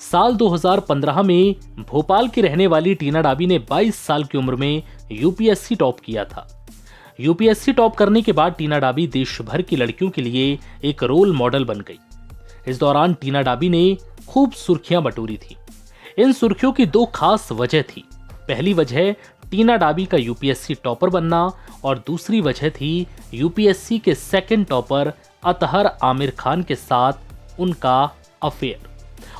साल 2015 में भोपाल की रहने वाली टीना डाबी ने 22 साल की उम्र में यूपीएससी टॉप किया था। यूपीएससी टॉप करने के बाद टीना डाबी देश भर की लड़कियों के लिए एक रोल मॉडल बन गई। इस दौरान टीना डाबी ने खूब सुर्खियां बटोरी थी। इन सुर्खियों की दो खास वजह थी। पहली वजह टीना डाबी का यूपीएससी टॉपर बनना और दूसरी वजह थी यूपीएससी के सेकंड टॉपर अतहर आमिर खान के साथ उनका अफेयर।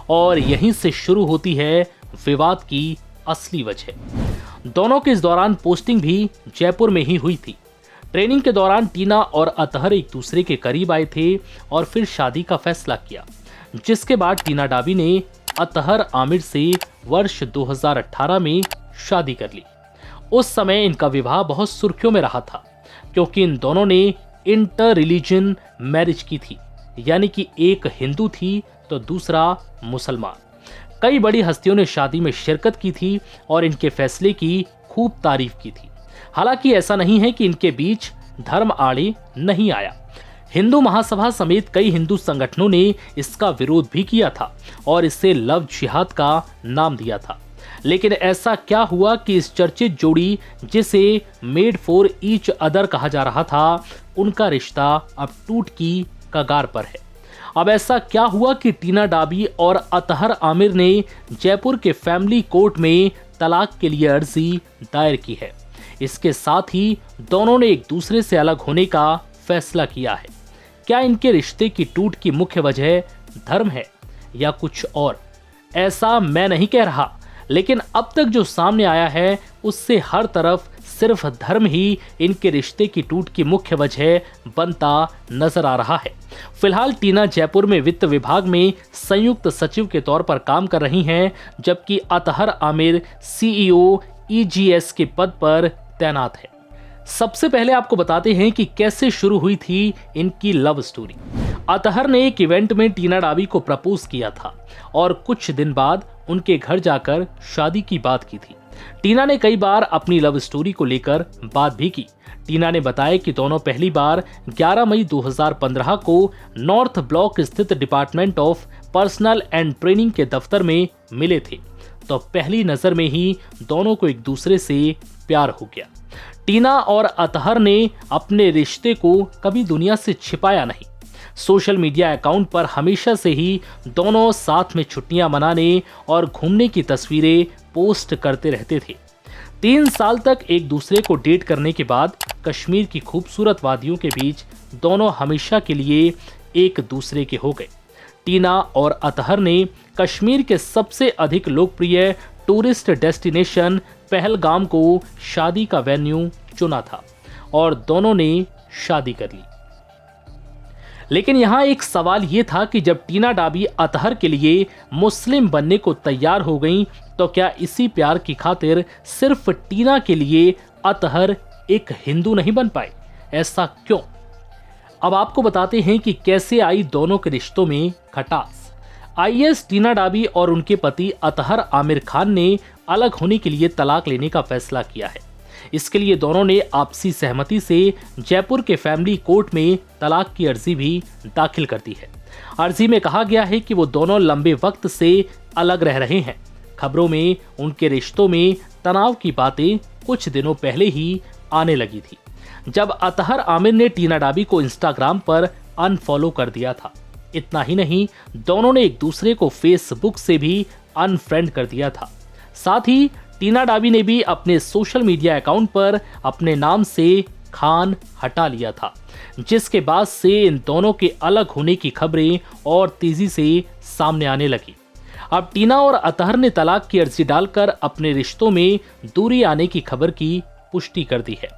और यहीं से शुरू होती है विवाद की असली वजह। दोनों के इस दौरान पोस्टिंग भी जयपुर में ही हुई थी। ट्रेनिंग के दौरान टीना और अतहर एक दूसरे के करीब आए थे और फिर शादी का फैसला किया, जिसके बाद टीना डाबी ने अतहर आमिर से वर्ष 2018 में शादी कर ली। उस समय इनका विवाह बहुत सुर्खियों में रहा था, क्योंकि इन दोनों ने इंटर रिलीजन मैरिज की थी, यानी कि एक हिंदू थी तो दूसरा मुसलमान। कई बड़ी हस्तियों ने शादी में शिरकत की थी और इनके फैसले की खूब तारीफ की थी। हालांकि ऐसा नहीं है कि इनके बीच धर्म आड़े नहीं आया। हिंदू महासभा समेत कई हिंदू संगठनों ने इसका विरोध भी किया था और इसे लव जिहाद का नाम दिया था। लेकिन ऐसा क्या हुआ कि इस चर्चित जोड़ी, जिसे मेड फॉर ईच अदर कहा जा रहा था, उनका रिश्ता अब टूट की कगार पर है। अब ऐसा क्या हुआ कि टीना डाबी और अतहर आमिर ने जयपुर के फैमिली कोर्ट में तलाक के लिए अर्जी दायर की है। इसके साथ ही दोनों ने एक दूसरे से अलग होने का फैसला किया है। क्या इनके रिश्ते की टूट की मुख्य वजह धर्म है या कुछ और? ऐसा मैं नहीं कह रहा, लेकिन अब तक जो सामने आया है उससे हर तरफ सिर्फ धर्म ही इनके रिश्ते की टूट की मुख्य वजह बनता नजर आ रहा है। फिलहाल टीना जयपुर में वित्त विभाग में संयुक्त सचिव के तौर पर काम कर रही हैं, जबकि अतहर आमिर सीईओ ईजीएस के पद पर तैनात है। सबसे पहले आपको बताते हैं कि कैसे शुरू हुई थी इनकी लव स्टोरी। अतहर ने एक इवेंट में टीना डाबी को प्रपोज किया था और कुछ दिन बाद उनके घर जाकर शादी की बात की थी। टीना ने कई बार अपनी लव स्टोरी को लेकर बात भी की। टीना ने बताया कि दोनों पहली बार 11 मई 2015 को नॉर्थ ब्लॉक स्थित department of personal and training के दफ्तर में मिले थे, तो पहली नजर में ही दोनों को एक दूसरे से प्यार हो गया। टीना और अतहर ने अपने रिश्ते को कभी दुनिया से छिपाया नहीं। सोशल मीडिया अकाउंट पर हमेशा से ही दोनों साथ में छुट्टियां मनाने और घूमने की तस्वीरें पोस्ट करते रहते थे। 3 साल तक एक दूसरे को डेट करने के बाद कश्मीर की खूबसूरत वादियों के बीच दोनों हमेशा के लिए एक दूसरे के हो गए। टीना और अतहर ने कश्मीर के सबसे अधिक लोकप्रिय टूरिस्ट डेस्टिनेशन पहलगाम को शादी का वेन्यू चुना था और दोनों ने शादी कर ली। लेकिन यहाँ एक सवाल ये था कि जब टीना डाबी अतहर के लिए मुस्लिम बनने को तैयार हो गईं, तो क्या इसी प्यार की खातिर सिर्फ टीना के लिए अतहर एक हिंदू नहीं बन पाए? ऐसा क्यों? अब आपको बताते हैं कि कैसे आई दोनों के रिश्तों में खटास। आईएएस टीना डाबी और उनके पति अतहर आमिर खान ने अलग होने के लिए तलाक लेने का फैसला किया है। इसके लिए दोनों ने आपसी सहमति से जयपुर के फैमिली कोर्ट में तलाक की अर्जी भी दाखिल कर दी है। अर्जी में कहा गया है कि वो दोनों लंबे वक्त से अलग रह रहे हैं। खबरों में उनके रिश्तों में तनाव की बातें कुछ दिनों पहले ही आने लगी थी, जब अतहर आमिर ने टीना डाबी को इंस्टाग्राम पर अनफॉलो कर दिया था। इतना ही नहीं, दोनों ने एक दूसरे को फेसबुक से भी अनफ्रेंड कर दिया था। साथ ही टीना डाबी ने भी अपने सोशल मीडिया अकाउंट पर अपने नाम से खान हटा लिया था, जिसके बाद से इन दोनों के अलग होने की खबरें और तेजी से सामने आने लगी। अब टीना और अतहर ने तलाक की अर्जी डालकर अपने रिश्तों में दूरी आने की खबर की पुष्टि कर दी है।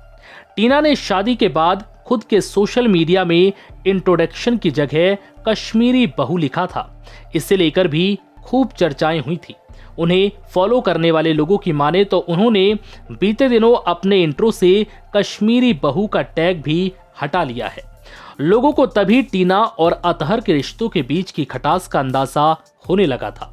टीना ने शादी के बाद खुद के सोशल मीडिया में इंट्रोडक्शन की जगह कश्मीरी बहू लिखा था। इसे लेकर भी खूब चर्चाएं हुई थी। उन्हें फॉलो करने वाले लोगों की माने तो उन्होंने बीते दिनों अपने इंट्रो से कश्मीरी बहू का टैग भी हटा लिया है। लोगों को तभी टीना और अतहर के रिश्तों के बीच की खटास का अंदाजा होने लगा था।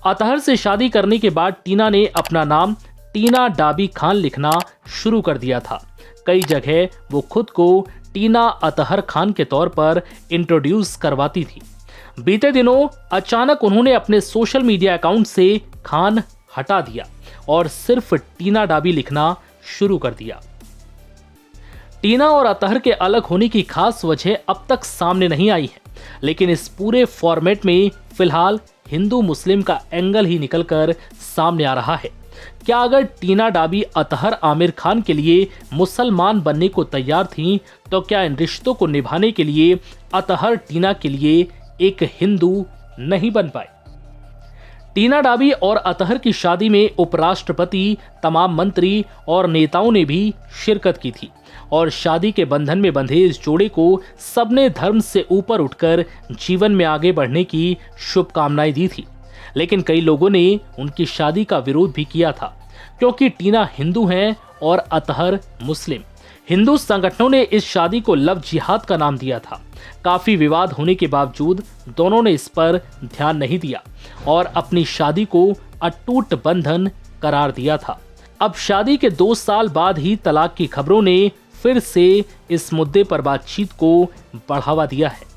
अतहर से शादी करने के बाद टीना ने अपना नाम टीना डाबी खान लिखना शुरू कर दिया था। कई जगह वो खुद को टीना अतहर खान के तौर पर इंट्रोड्यूस करवाती थी। बीते दिनों अचानक उन्होंने अपने सोशल मीडिया अकाउंट से खान हटा दिया और सिर्फ टीना डाबी लिखना शुरू कर दिया। टीना और अतहर के अलग होने की खास वजह अब तक सामने नहीं आई है, लेकिन इस पूरे फॉर्मेट में फिलहाल हिंदू मुस्लिम का एंगल ही निकलकर सामने आ रहा है। क्या अगर टीना डाबी अतहर आमिर खान के लिए मुसलमान बनने को तैयार थीं, तो क्या इन रिश्तों को निभाने के लिए अतहर टीना के लिए एक हिंदू नहीं बन पाए? टीना डाबी और अतहर की शादी में उपराष्ट्रपति, तमाम मंत्री और नेताओं ने भी शिरकत की थी और शादी के बंधन में बंधे इस जोड़े को सबने धर्म से ऊपर उठकर जीवन में आगे बढ़ने की शुभकामनाएं दी थी। लेकिन कई लोगों ने उनकी शादी का विरोध भी किया था, क्योंकि टीना हिंदू हैं और अतहर मुस्लिम। हिंदू संगठनों ने इस शादी को लव जिहाद का नाम दिया था। काफी विवाद होने के बावजूद दोनों ने इस पर ध्यान नहीं दिया और अपनी शादी को अटूट बंधन करार दिया था। अब शादी के 2 साल बाद ही तलाक की खबरों ने फिर से इस मुद्दे पर बातचीत को बढ़ावा दिया है।